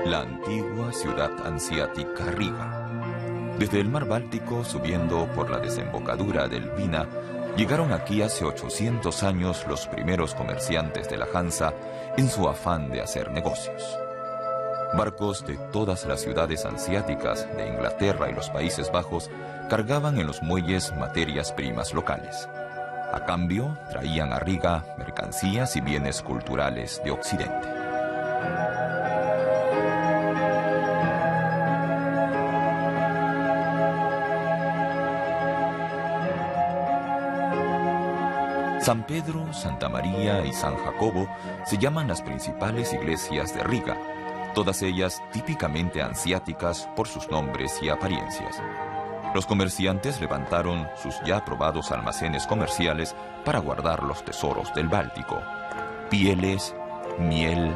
La antigua ciudad hanseática Riga. Desde el mar Báltico, subiendo por la desembocadura del Vina, llegaron aquí hace 800 años los primeros comerciantes de la Hansa en su afán de hacer negocios. Barcos de todas las ciudades hanseáticas de Inglaterra y los Países Bajos cargaban en los muelles materias primas locales. A cambio, traían a Riga mercancías y bienes culturales de Occidente. San Pedro, Santa María y San Jacobo se llaman las principales iglesias de Riga, todas ellas típicamente hanseáticas por sus nombres y apariencias. Los comerciantes levantaron sus ya aprobados almacenes comerciales para guardar los tesoros del Báltico: pieles, miel,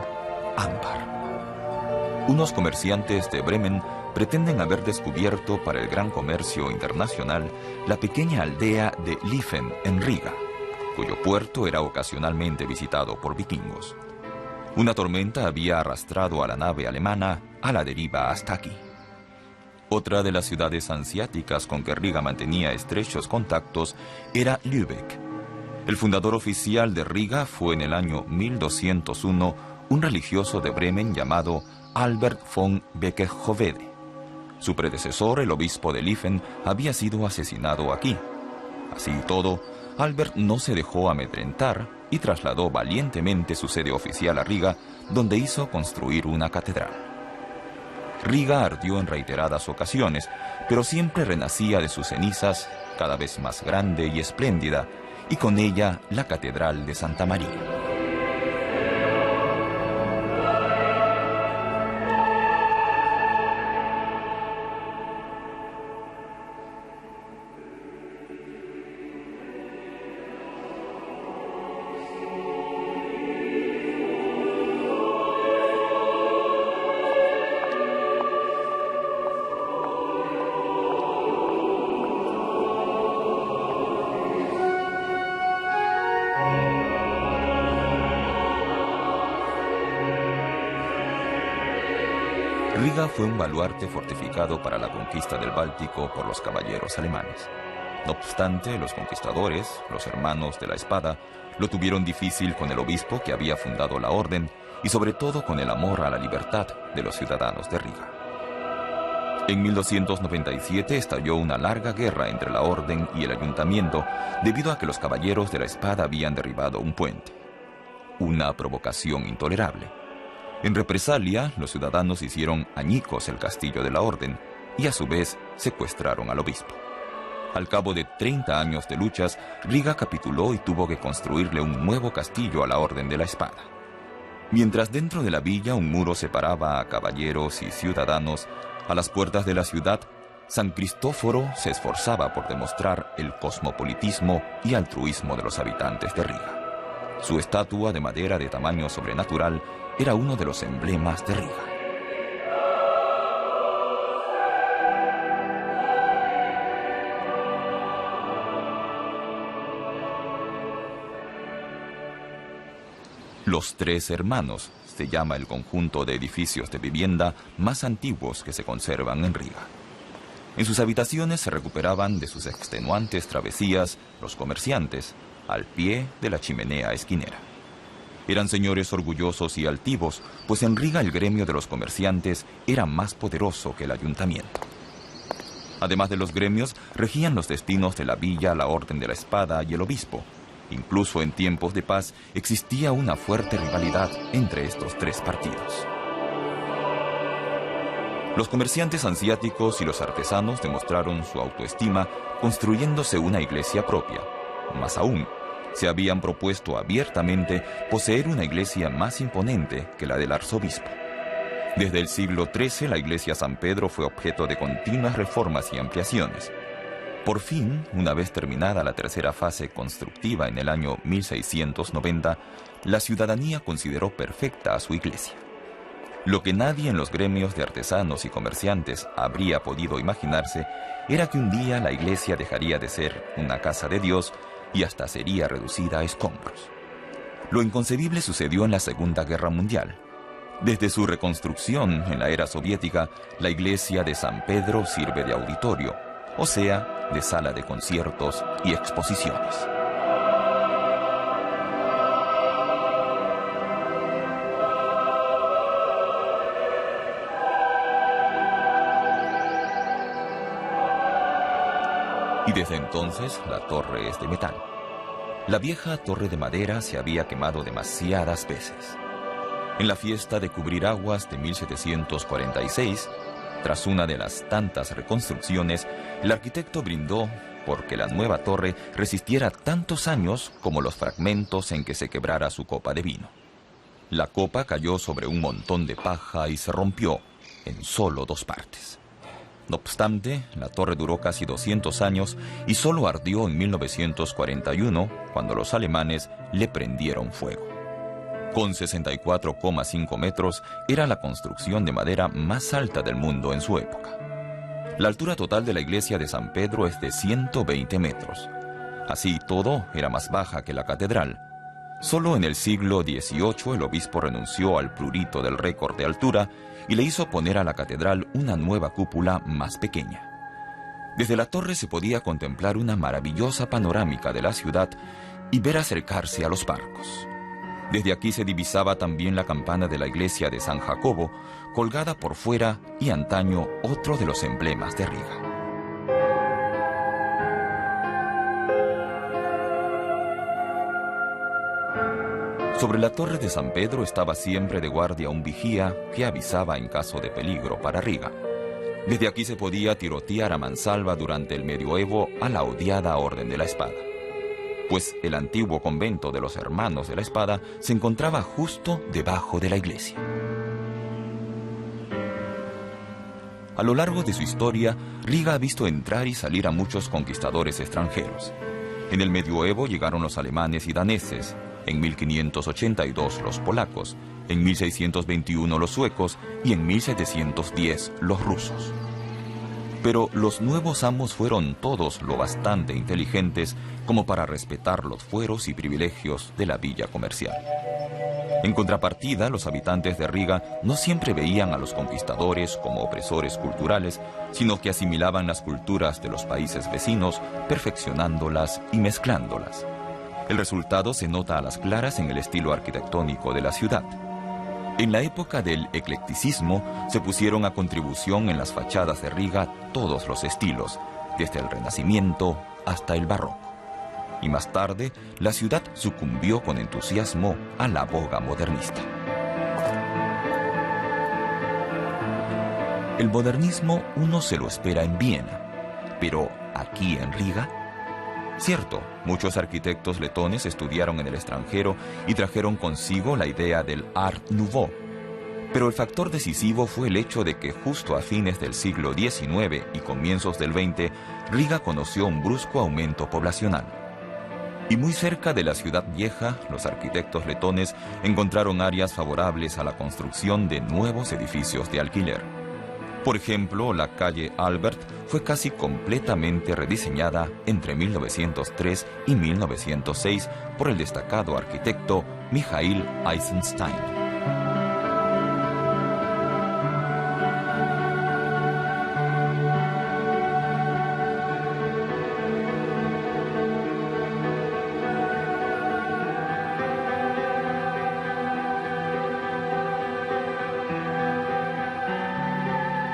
ámbar. Unos comerciantes de Bremen pretenden haber descubierto para el gran comercio internacional la pequeña aldea de Liffen en Riga, cuyo puerto era ocasionalmente visitado por vikingos. Una tormenta había arrastrado a la nave alemana a la deriva hasta aquí. Otra de las ciudades hanseáticas con que Riga mantenía estrechos contactos era Lübeck. El fundador oficial de Riga fue en el año 1201 un religioso de Bremen llamado Albert von Beckehövede. Su predecesor, el obispo de Liffen, había sido asesinado aquí. Así y todo, Albert no se dejó amedrentar y trasladó valientemente su sede oficial a Riga, donde hizo construir una catedral. Riga ardió en reiteradas ocasiones, pero siempre renacía de sus cenizas, cada vez más grande y espléndida, y con ella la Catedral de Santa María. Riga fue un baluarte fortificado para la conquista del Báltico por los caballeros alemanes. No obstante, los conquistadores, los hermanos de la espada, lo tuvieron difícil con el obispo que había fundado la orden y sobre todo con el amor a la libertad de los ciudadanos de Riga. En 1297 estalló una larga guerra entre la orden y el ayuntamiento debido a que los caballeros de la espada habían derribado un puente. Una provocación intolerable. En represalia, los ciudadanos hicieron añicos el castillo de la orden y a su vez secuestraron al obispo. Al cabo de 30 años de luchas, Riga capituló y tuvo que construirle un nuevo castillo a la Orden de la Espada. Mientras dentro de la villa un muro separaba a caballeros y ciudadanos, a las puertas de la ciudad, San Cristóforo se esforzaba por demostrar el cosmopolitismo y altruismo de los habitantes de Riga. Su estatua de madera de tamaño sobrenatural era uno de los emblemas de Riga. Los Tres Hermanos se llama el conjunto de edificios de vivienda más antiguos que se conservan en Riga. En sus habitaciones se recuperaban de sus extenuantes travesías los comerciantes, al pie de la chimenea esquinera. Eran señores orgullosos y altivos, pues en Riga el gremio de los comerciantes era más poderoso que el ayuntamiento. Además de los gremios, regían los destinos de la villa la Orden de la Espada y el obispo. Incluso en tiempos de paz existía una fuerte rivalidad entre estos tres partidos. Los comerciantes hanseáticos y los artesanos demostraron su autoestima construyéndose una iglesia propia. Más aún, se habían propuesto abiertamente poseer una iglesia más imponente que la del arzobispo. Desde el siglo XIII, la iglesia San Pedro fue objeto de continuas reformas y ampliaciones. Por fin, una vez terminada la tercera fase constructiva en el año 1690, la ciudadanía consideró perfecta a su iglesia. Lo que nadie en los gremios de artesanos y comerciantes habría podido imaginarse era que un día la iglesia dejaría de ser una casa de Dios y hasta sería reducida a escombros. Lo inconcebible sucedió en la Segunda Guerra Mundial. Desde su reconstrucción en la era soviética, la iglesia de San Pedro sirve de auditorio, o sea, de sala de conciertos y exposiciones. Y desde entonces la torre es de metal. La vieja torre de madera se había quemado demasiadas veces. En la fiesta de Cubrir Aguas de 1746, tras una de las tantas reconstrucciones, el arquitecto brindó porque la nueva torre resistiera tantos años como los fragmentos en que se quebrara su copa de vino. La copa cayó sobre un montón de paja y se rompió en solo 2 partes. No obstante, la torre duró casi 200 años y solo ardió en 1941, cuando los alemanes le prendieron fuego. Con 64,5 metros, era la construcción de madera más alta del mundo en su época. La altura total de la iglesia de San Pedro es de 120 metros. Así y todo, era más baja que la catedral. Solo en el siglo XVIII el obispo renunció al prurito del récord de altura y le hizo poner a la catedral una nueva cúpula más pequeña. Desde la torre se podía contemplar una maravillosa panorámica de la ciudad y ver acercarse a los barcos. Desde aquí se divisaba también la campana de la iglesia de San Jacobo, colgada por fuera y antaño otro de los emblemas de Riga. Sobre la torre de San Pedro estaba siempre de guardia un vigía que avisaba en caso de peligro para Riga. Desde aquí se podía tirotear a mansalva durante el medioevo a la odiada Orden de la Espada, pues el antiguo convento de los Hermanos de la Espada se encontraba justo debajo de la iglesia. A lo largo de su historia, Riga ha visto entrar y salir a muchos conquistadores extranjeros. En el medioevo llegaron los alemanes y daneses, en 1582 los polacos, en 1621 los suecos y en 1710 los rusos. Pero los nuevos amos fueron todos lo bastante inteligentes como para respetar los fueros y privilegios de la villa comercial. En contrapartida, los habitantes de Riga no siempre veían a los conquistadores como opresores culturales, sino que asimilaban las culturas de los países vecinos, perfeccionándolas y mezclándolas. El resultado se nota a las claras en el estilo arquitectónico de la ciudad. En la época del eclecticismo se pusieron a contribución en las fachadas de Riga todos los estilos, desde el Renacimiento hasta el Barroco. Y más tarde, la ciudad sucumbió con entusiasmo a la boga modernista. El modernismo uno se lo espera en Viena, pero aquí en Riga. Cierto, muchos arquitectos letones estudiaron en el extranjero y trajeron consigo la idea del Art Nouveau. Pero el factor decisivo fue el hecho de que justo a fines del siglo XIX y comienzos del XX, Riga conoció un brusco aumento poblacional. Y muy cerca de la ciudad vieja, los arquitectos letones encontraron áreas favorables a la construcción de nuevos edificios de alquiler. Por ejemplo, la calle Albert fue casi completamente rediseñada entre 1903 y 1906 por el destacado arquitecto Michail Eisenstein.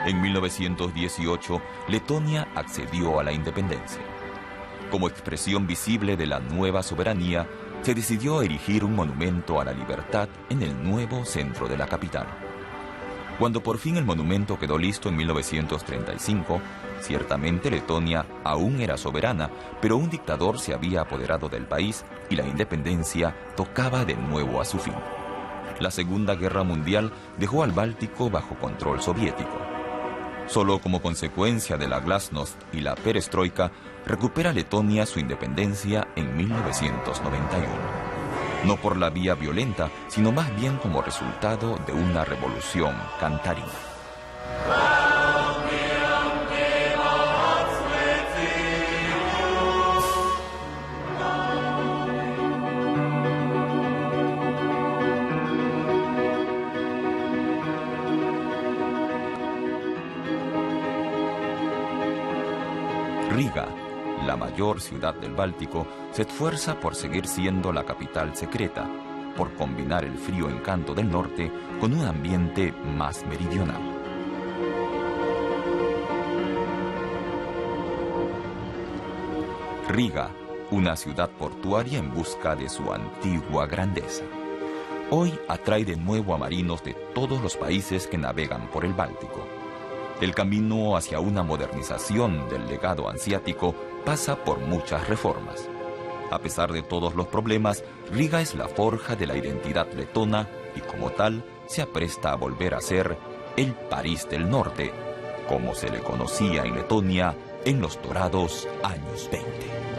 En 1918, Letonia accedió a la independencia. Como expresión visible de la nueva soberanía, se decidió erigir un monumento a la libertad en el nuevo centro de la capital. Cuando por fin el monumento quedó listo en 1935, ciertamente Letonia aún era soberana, pero un dictador se había apoderado del país y la independencia tocaba de nuevo a su fin. La Segunda Guerra Mundial dejó al Báltico bajo control soviético. Solo como consecuencia de la Glasnost y la Perestroika, recupera Letonia su independencia en 1991. No por la vía violenta, sino más bien como resultado de una revolución cantarina. Riga, la mayor ciudad del Báltico, se esfuerza por seguir siendo la capital secreta, por combinar el frío encanto del norte con un ambiente más meridional. Riga, una ciudad portuaria en busca de su antigua grandeza. Hoy atrae de nuevo a marinos de todos los países que navegan por el Báltico. El camino hacia una modernización del legado hanseático pasa por muchas reformas. A pesar de todos los problemas, Riga es la forja de la identidad letona y como tal se apresta a volver a ser el París del Norte, como se le conocía en Letonia en los dorados años 20.